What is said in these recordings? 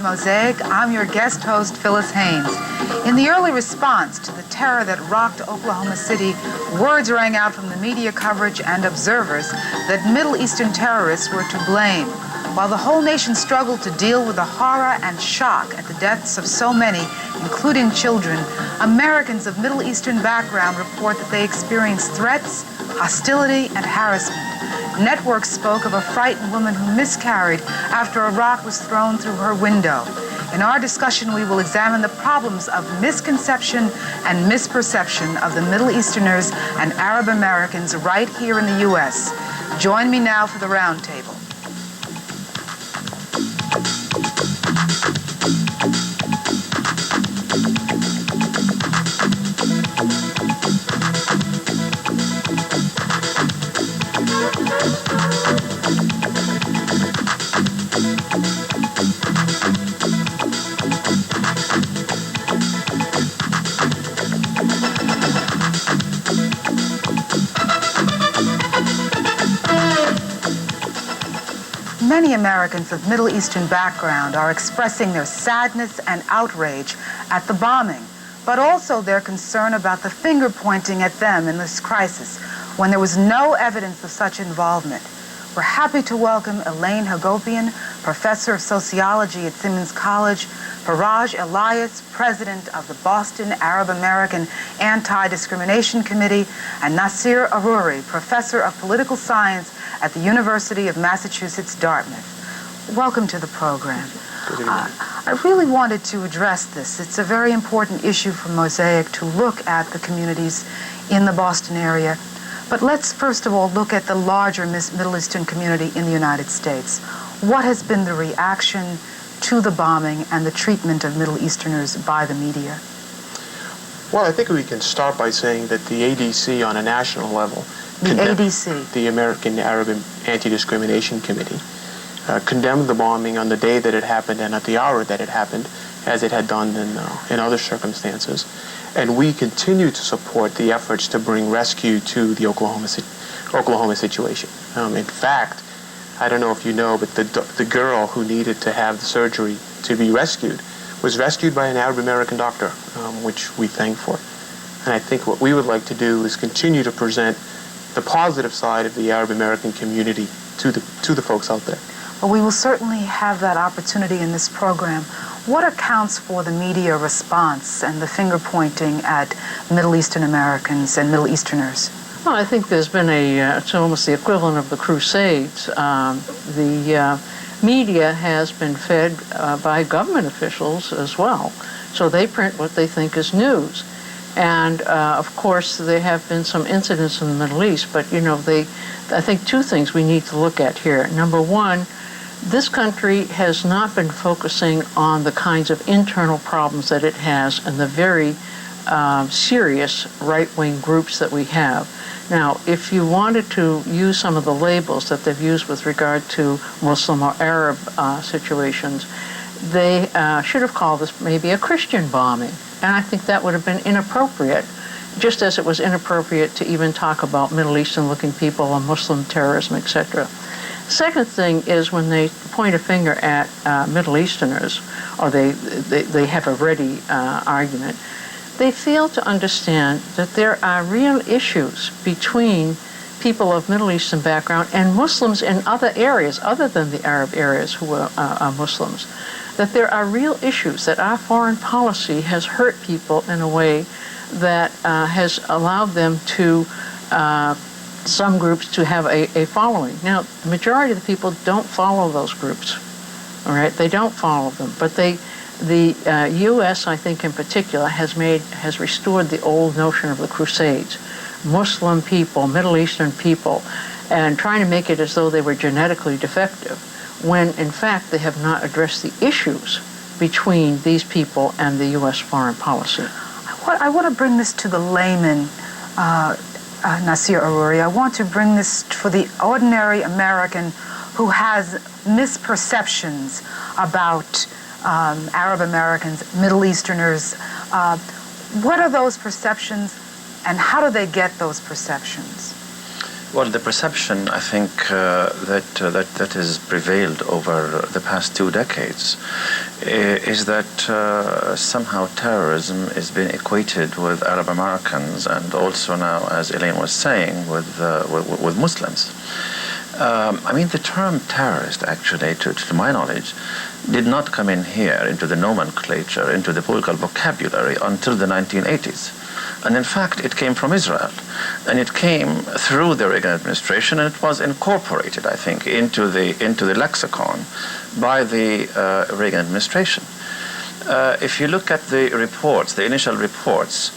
Mosaic. I'm your guest host, Phyllis Haynes. In the early response to the terror that rocked Oklahoma City, words rang out from the media coverage and observers that Middle Eastern terrorists were to blame. While the whole nation struggled to deal with the horror and shock at the deaths of so many, including children, Americans of Middle Eastern background report that they experienced threats, hostility, and harassment. Networks spoke of a frightened woman who miscarried after a rock was thrown through her window. In our discussion, we will examine the problems of misconception and misperception of the Middle Easterners and Arab Americans right here in the U.S. Join me now for the roundtable. Many Americans of Middle Eastern background are expressing their sadness and outrage at the bombing, but also their concern about the finger pointing at them in this crisis when there was no evidence of such involvement. We're happy to welcome Elaine Hagopian, Professor of Sociology at Simmons College, Faraj Elias, President of the Boston Arab American Anti-Discrimination Committee, and Naseer Aruri, Professor of Political Science at the University of Massachusetts, Dartmouth. Welcome to the program. I really wanted to address this. It's a very important issue for Mosaic to look at the communities in the Boston area. But let's first of all look at the larger Middle Eastern community in the United States. What has been the reaction to the bombing and the treatment of Middle Easterners by the media? Well, I think we can start by saying that the ADC on a national level, the American Arab Anti-Discrimination Committee, condemned the bombing on the day that it happened and at the hour that it happened, as it had done in other circumstances. And we continue to support the efforts to bring rescue to the Oklahoma situation. In fact, I don't know if you know, but the girl who needed to have the surgery to be rescued was rescued by an Arab American doctor, which we thank for. And I think what we would like to do is continue to present the positive side of the Arab American community to the folks out there. Well, we will certainly have that opportunity in this program. What accounts for the media response and the finger pointing at Middle Eastern Americans and Middle Easterners? Well, I think there's been it's almost the equivalent of the Crusades. The media has been fed by government officials as well. So they print what they think is news. And of course, there have been some incidents in the Middle East, but I think two things we need to look at here. Number one, this country has not been focusing on the kinds of internal problems that it has and the very serious right-wing groups that we have. Now, if you wanted to use some of the labels that they've used with regard to Muslim or Arab situations, they should have called this maybe a Christian bombing. And I think that would have been inappropriate, just as it was inappropriate to even talk about Middle Eastern-looking people or Muslim terrorism, etc. Second thing is when they point a finger at Middle Easterners, or they have a ready argument, they fail to understand that there are real issues between people of Middle Eastern background and Muslims in other areas other than the Arab areas who are Muslims. That there are real issues, that our foreign policy has hurt people in a way that has allowed them to some groups to have a following. Now, the majority of the people don't follow those groups, all right? They don't follow them, but the U.S., I think in particular, has restored the old notion of the Crusades. Muslim people, Middle Eastern people, and trying to make it as though they were genetically defective, when in fact they have not addressed the issues between these people and the U.S. foreign policy. I want to bring this to the layman, Naseer Aruri. I want to bring this for the ordinary American who has misperceptions about Arab Americans, Middle Easterners. What are those perceptions, and how do they get those perceptions? Well, the perception, I think, that has prevailed over the past 2 decades is that somehow terrorism is being equated with Arab Americans, and also now, as Elaine was saying, with Muslims. I mean, the term terrorist, actually, to my knowledge, did not come in here into the nomenclature, into the political vocabulary until the 1980s. And in fact, it came from Israel. And it came through the Reagan administration, and it was incorporated, I think, into the lexicon by the Reagan administration. If you look at the reports, the initial reports,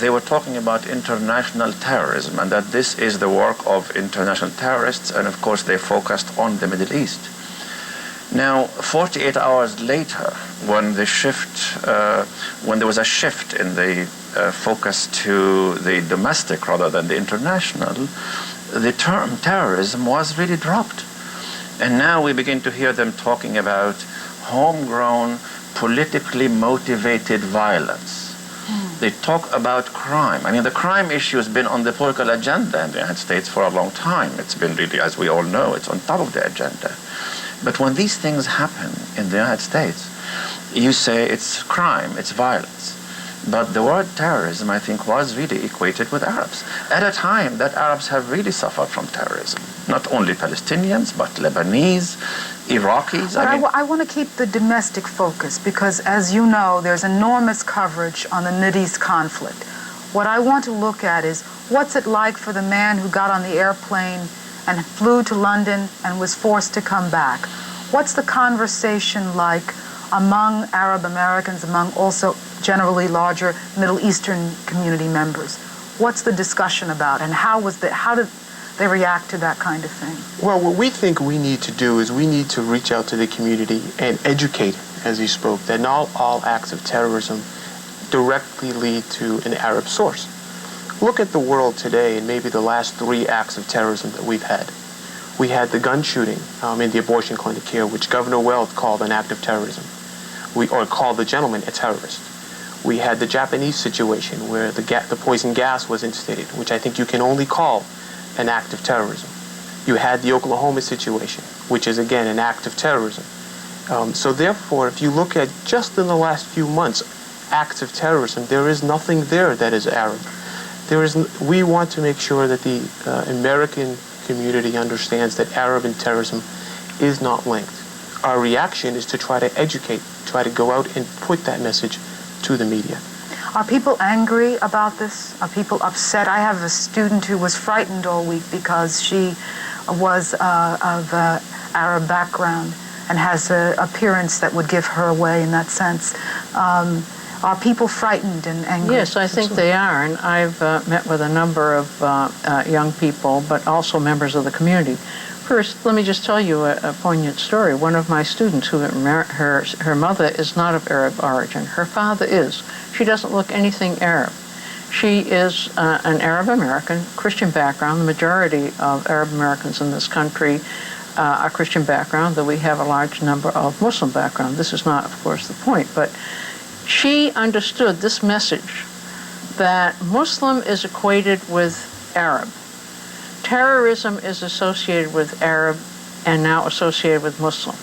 they were talking about international terrorism, and that this is the work of international terrorists, and of course they focused on the Middle East. Now, 48 hours later, when there was a shift in the focus to the domestic rather than the international, the term terrorism was really dropped. And now we begin to hear them talking about homegrown, politically motivated violence. They talk about crime. I mean, the crime issue has been on the political agenda in the United States for a long time. It's been really, as we all know, it's on top of the agenda. But when these things happen in the United States, you say it's crime, it's violence. But the word terrorism, I think, was really equated with Arabs at a time that Arabs have really suffered from terrorism. Not only Palestinians, but Lebanese, Iraqis. But I want to keep the domestic focus because, as you know, there's enormous coverage on the Mideast conflict. What I want to look at is what's it like for the man who got on the airplane and flew to London and was forced to come back? What's the conversation like among Arab Americans, among also generally larger Middle Eastern community members? What's the discussion about, and how did they react to that kind of thing? Well, what we think we need to do is we need to reach out to the community and educate, as you spoke, that not all acts of terrorism directly lead to an Arab source. Look at the world today and maybe the last 3 acts of terrorism that we've had. We had the gun shooting in the abortion clinic here, which Governor Weld called an act of terrorism, or called the gentleman a terrorist. We had the Japanese situation where the poison gas was instated, which I think you can only call an act of terrorism. You had the Oklahoma situation, which is again an act of terrorism. So therefore, if you look at just in the last few months, acts of terrorism, there is nothing there that is Arab. We want to make sure that the American community understands that Arab and terrorism is not linked. Our reaction is to try to educate, try to go out and put that message to the media. Are people angry about this? Are people upset? I have a student who was frightened all week because she was of Arab background and has an appearance that would give her away in that sense. Are people frightened and angry? Yes, I think they are, and I've met with a number of young people, but also members of the community. First, let me just tell you a poignant story. One of my students, her mother is not of Arab origin. Her father is. She doesn't look anything Arab. She is an Arab American, Christian background. The majority of Arab Americans in this country are Christian background, though we have a large number of Muslim background. This is not, of course, the point, but she understood this message that Muslim is equated with Arab. Terrorism is associated with Arab and now associated with Muslim.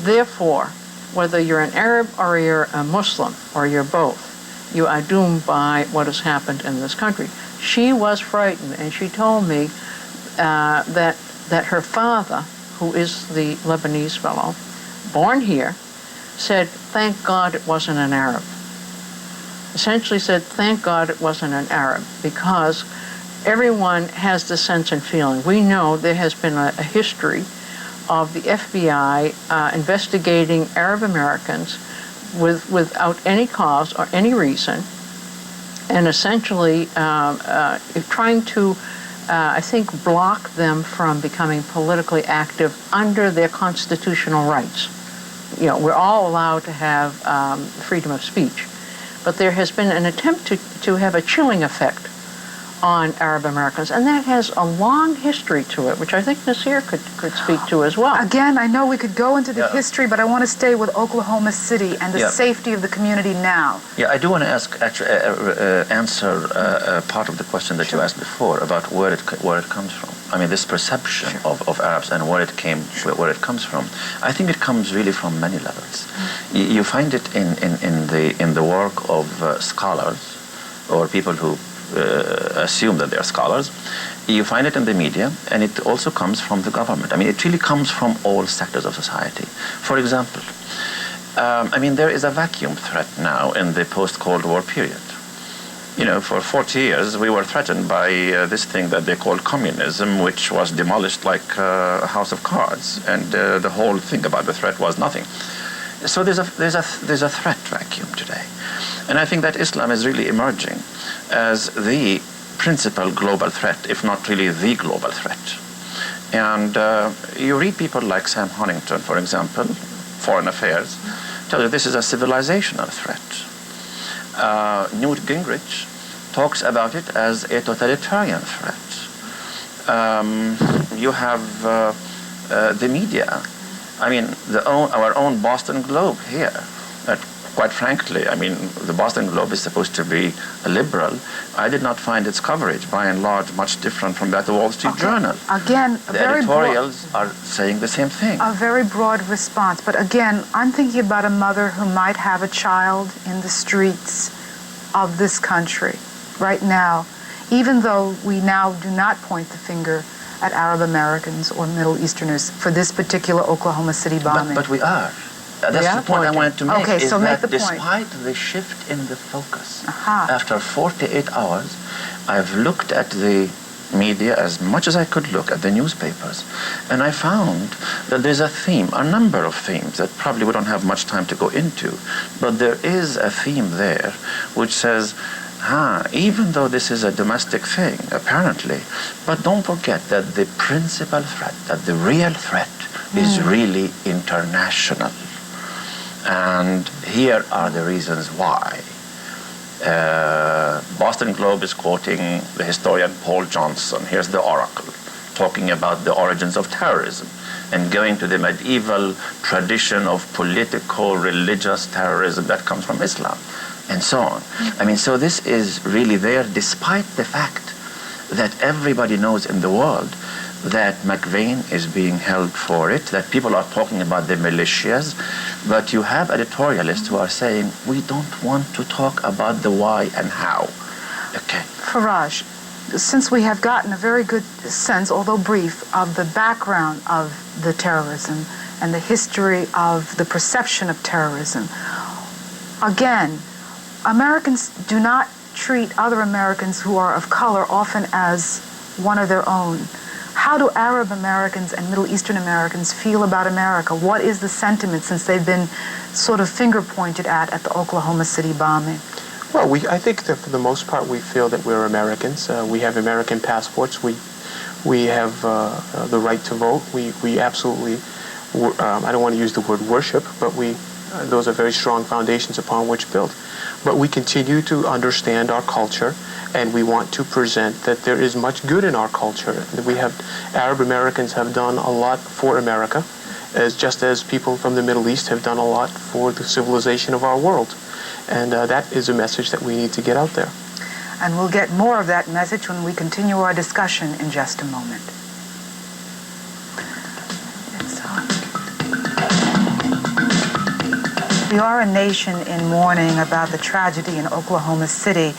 Therefore, whether you're an Arab or you're a Muslim or you're both, you are doomed by what has happened in this country. She was frightened, and she told me that her father, who is the Lebanese fellow, born here, said, "Thank God it wasn't an Arab." Essentially said, "Thank God it wasn't an Arab," because everyone has this sense and feeling. We know there has been a history of the FBI investigating Arab Americans without any cause or any reason, and essentially trying to, I think, block them from becoming politically active under their constitutional rights. You know, we're all allowed to have freedom of speech, but there has been an attempt to have a chilling effect on Arab Americans, and that has a long history to it, which I think Naseer could speak to as well. Again, I know we could go into the history, but I want to stay with Oklahoma City and the safety of the community now. Yeah, I do want to answer part of the question that you asked before about where it comes from. I mean, this perception of Arabs and where it comes from. I think it comes really from many levels. You find it in the work of scholars or people who assume that they are scholars. You find it in the media, and it also comes from the government. I mean, it really comes from all sectors of society. For example, I mean, there is a vacuum threat now in the post-Cold War period. You know, for 40 years, we were threatened by this thing that they called communism, which was demolished like a house of cards, and the whole thing about the threat was nothing. So there's a threat vacuum today, and I think that Islam is really emerging as the principal global threat, if not really the global threat. And you read people like Sam Huntington, for example, Foreign Affairs, tell you this is a civilizational threat. Newt Gingrich talks about it as a totalitarian threat. You have the media. I mean, our own Boston Globe here. Quite frankly, I mean, the Boston Globe is supposed to be a liberal. I did not find its coverage, by and large, much different from that of the Wall Street Journal. Again, the editorials are saying the same thing. A very broad response. But again, I'm thinking about a mother who might have a child in the streets of this country right now, even though we now do not point the finger at Arab Americans or Middle Easterners for this particular Oklahoma City bombing. But we are. That's the point I wanted to make, is that despite the shift in the focus, after 48 hours, I've looked at the media as much as I could look at the newspapers, and I found that there's a theme, a number of themes that probably we don't have much time to go into, but there is a theme there which says, even though this is a domestic thing, apparently, but don't forget that the principal threat, that the real threat is really international. And here are the reasons why. Boston Globe is quoting the historian Paul Johnson. Here's the Oracle, talking about the origins of terrorism and going to the medieval tradition of political, religious terrorism that comes from Islam, and so on. I mean, so this is really there, despite the fact that everybody knows in the world that McVeigh is being held for it, that people are talking about the militias, but you have editorialists who are saying, we don't want to talk about the why and how. Okay. Faraj, since we have gotten a very good sense, although brief, of the background of the terrorism and the history of the perception of terrorism, again, Americans do not treat other Americans who are of color often as one of their own. How do Arab Americans and Middle Eastern Americans feel about America? What is the sentiment since they've been sort of finger pointed at the Oklahoma City bombing? Well, I think that for the most part we feel that we're Americans. We have American passports. We have the right to vote. We absolutely, I don't want to use the word worship, but those are very strong foundations upon which build. But we continue to understand our culture, and we want to present that there is much good in our culture. Arab Americans have done a lot for America, just as people from the Middle East have done a lot for the civilization of our world. And that is a message that we need to get out there. And we'll get more of that message when we continue our discussion in just a moment. We are a nation in mourning about the tragedy in Oklahoma City,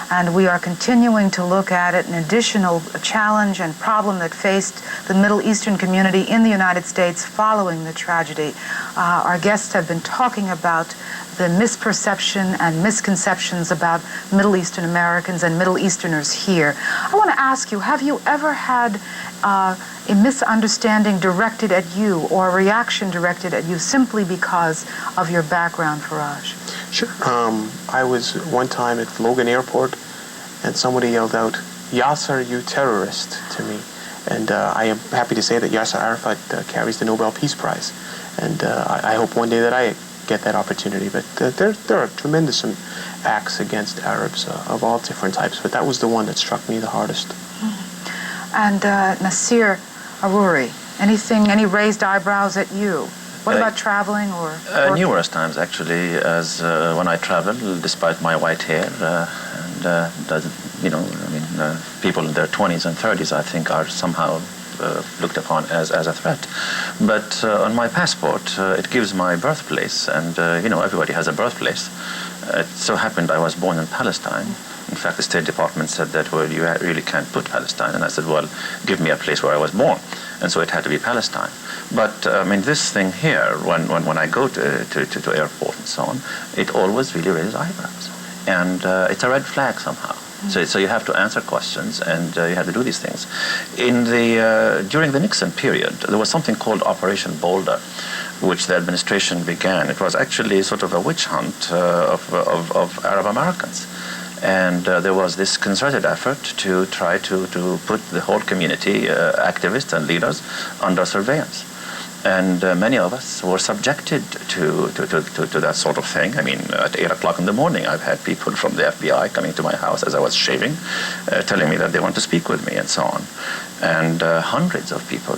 and we are continuing to look at it, an additional challenge and problem that faced the Middle Eastern community in the United States following the tragedy. Our guests have been talking about the misperception and misconceptions about Middle Eastern Americans and Middle Easterners here. I want to ask you, have you ever had a misunderstanding directed at you or a reaction directed at you simply because of your background, Faraj? Sure. I was one time at Logan Airport, and somebody yelled out, "Yasser, you terrorist," to me. And I am happy to say that Yasser Arafat carries the Nobel Peace Prize. And I hope one day that I get that opportunity. But there are tremendous acts against Arabs of all different types, but that was the one that struck me the hardest. And Naseer Aruri, any raised eyebrows at you? What about traveling or numerous times, actually, as when I travel, despite my white hair, people in their 20s and 30s, I think, are somehow looked upon as a threat. But on my passport, it gives my birthplace, and everybody has a birthplace. It so happened I was born in Palestine. In fact, the State Department said that, well, you really can't put Palestine. And I said, well, give me a place where I was born. And so it had to be Palestine. But, this thing here, when I go to airport and so on, it always really raises eyebrows. And it's a red flag somehow. So you have to answer questions, and you have to do these things. During the Nixon period, there was something called Operation Boulder, which the administration began. It was actually sort of a witch hunt of Arab Americans. And there was this concerted effort to try to put the whole community, activists and leaders, under surveillance. And many of us were subjected to that sort of thing. At 8 o'clock in the morning, I've had people from the FBI coming to my house as I was shaving, telling me that they want to speak with me and so on. And hundreds of people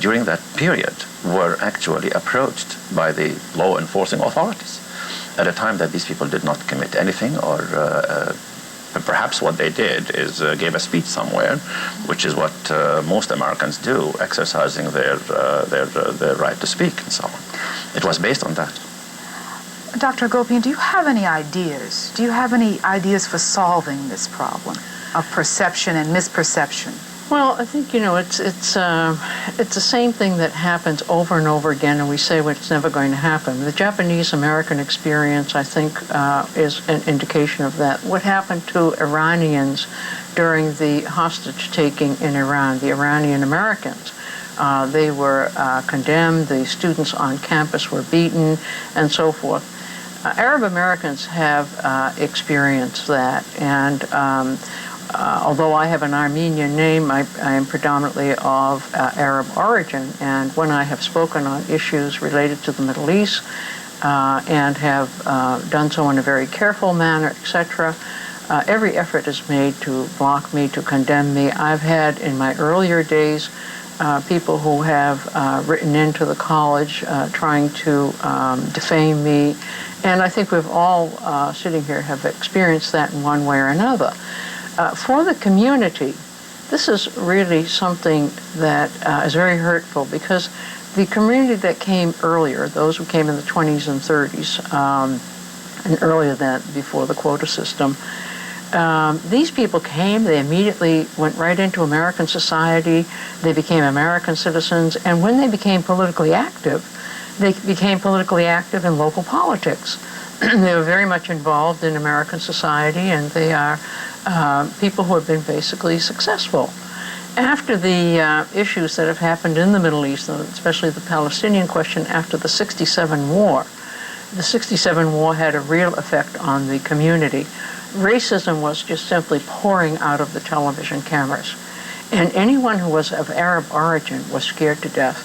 during that period were actually approached by the law enforcing authorities at a time that these people did not commit anything, or perhaps what they did is gave a speech somewhere, which is what most Americans do, exercising their right to speak and so on. It was based on that. Dr. Gopian, do you have any ideas? Do you have any ideas for solving this problem of perception and misperception? Well, I think, it's the same thing that happens over and over again, and we say it's never going to happen. The Japanese-American experience, I think, is an indication of that. What happened to Iranians during the hostage-taking in Iran, the Iranian Americans? They were condemned, the students on campus were beaten, and so forth. Arab Americans have experienced that, and although I have an Armenian name, I am predominantly of Arab origin, and when I have spoken on issues related to the Middle East and have done so in a very careful manner, etc., every effort is made to block me, to condemn me. I've had, in my earlier days, people who have written into the college trying to defame me, and I think we've all, sitting here, have experienced that in one way or another. For the community, this is really something that is very hurtful, because the community that came earlier, those who came in the 20s and 30s, and earlier than before the quota system, these people came, they immediately went right into American society, they became American citizens, and when they became politically active, they became politically active in local politics. They were very much involved in American society, and they are people who have been basically successful. After the issues that have happened in the Middle East, especially the Palestinian question after the '67 war, the '67 war had a real effect on the community. Racism was just simply pouring out of the television cameras, and anyone who was of Arab origin was scared to death.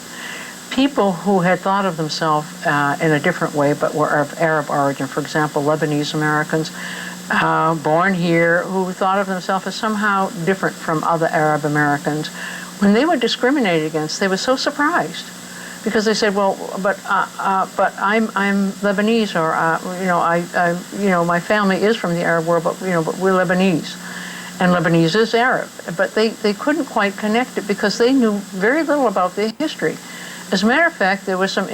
People who had thought of themselves in a different way but were of Arab origin, for example, Lebanese Americans, born here, who thought of themselves as somehow different from other Arab Americans, when they were discriminated against, they were so surprised, because they said, "Well, but I'm Lebanese, or my family is from the Arab world, but we're Lebanese, and Lebanese is Arab." But they couldn't quite connect it because they knew very little about their history. As a matter of fact, there was some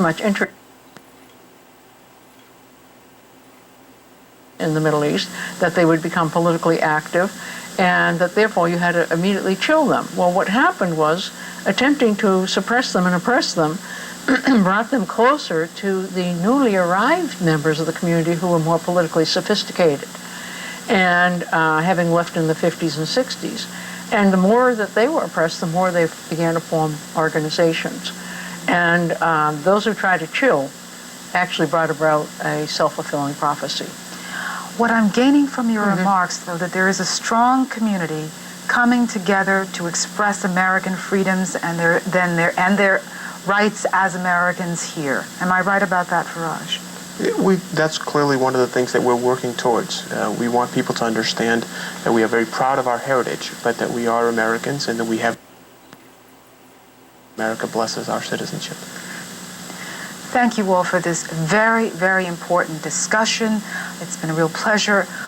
much interest in the Middle East, that they would become politically active, and that therefore you had to immediately chill them. Well, what happened was, attempting to suppress them and oppress them brought them closer to the newly arrived members of the community who were more politically sophisticated, and having left in the 50s and 60s. And the more that they were oppressed, the more they began to form organizations. And those who tried to chill actually brought about a self-fulfilling prophecy. What I'm gaining from your remarks, though, that there is a strong community coming together to express American freedoms and their rights as Americans here. Am I right about that, Faraj? That's clearly one of the things that we're working towards. We want people to understand that we are very proud of our heritage, but that we are Americans and that we have America blesses our citizenship. Thank you all for this very, very important discussion. It's been a real pleasure.